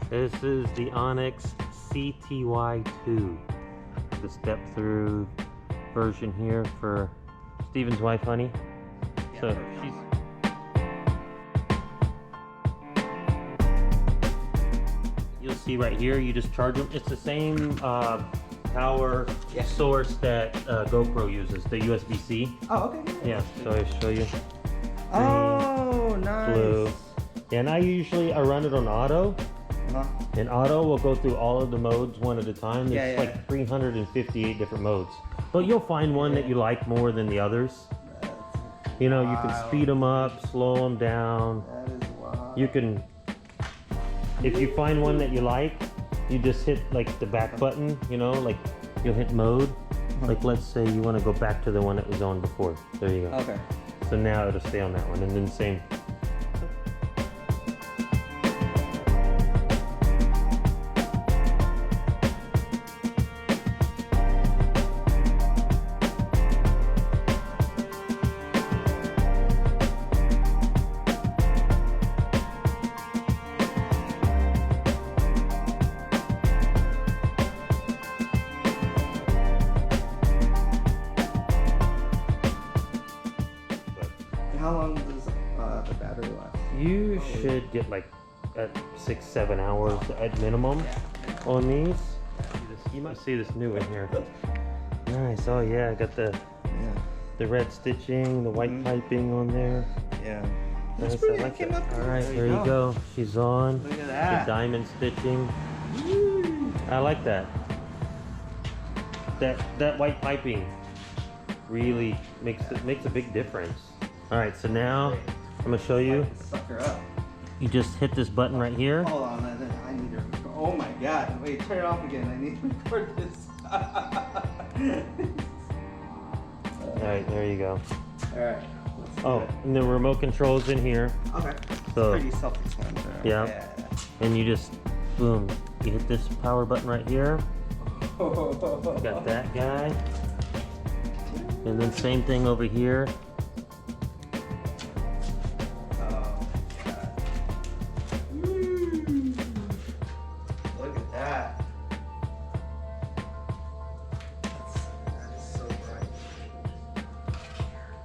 This is the Onyx CTY2, the step-through version here for Steven's wife, Honey. Yeah, So you'll see right here, you just charge them. It's the same power source that GoPro uses, the USB-C. Oh, okay. Yeah, so I'll show you. Oh, nice. Blue. Yeah, and I run it on auto. And auto will go through all of the modes one at a time. There's like 358 different modes. But you'll find one that you like more than the others. You know, you can speed them up, slow them down. That is wild. You can, if you find one that you like, you just hit like the back button, you know, like you'll hit mode. Like let's say you want to go back to the one that was on before. There you go. Okay. So now it'll stay on that one, and then same. How long does the battery last? You should get like 6-7 hours at minimum on these. You might see this new one here. Nice. Oh yeah, I got the red stitching, the white piping on there. Yeah. Nice, That's pretty. I like Came that. up All right, there you go. She's on. Look at that. The diamond stitching. I like that. That white piping really makes a big difference. All right, so now I'm gonna show you. Suck her up. You just hit this button right here. Hold on, I need to record. Oh my god. Wait, turn it off again. I need to record this. Alright, there you go. Alright. Oh, and the remote control's in here. Okay. So, Pretty self-explanatory. yeah. And you just, boom, you hit this power button right here. Got that guy. And then same thing over here. Look at that. That is so bright.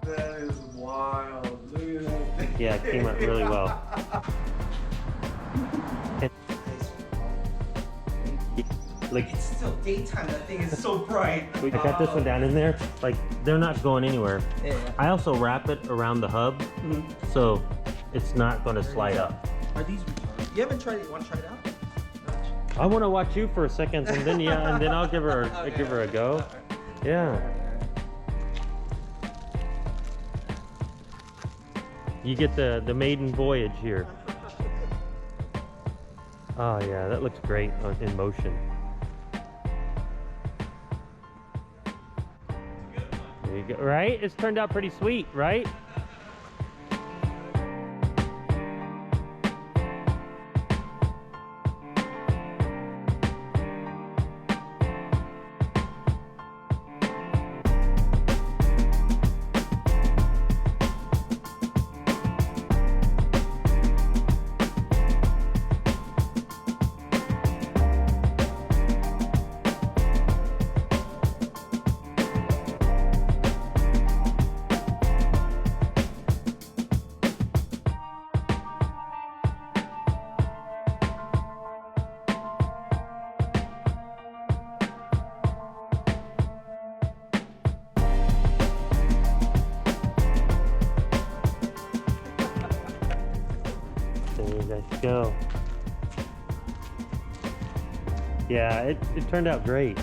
That is wild. Look at that thing. Yeah, it came out really well. Like, It's still daytime. That thing is so bright. I got this one down in there. Like, they're not going anywhere. Yeah. I also wrap it around the hub, so it's not going to slide up. Are these retarded? You haven't tried it? You want to try it out? I want to watch you for a second, and then and then I'll give her a go. Yeah. You get the maiden voyage here. Oh yeah, that looks great in motion. There you go. Right? It's turned out pretty sweet, right? Let's go. Yeah, it turned out great.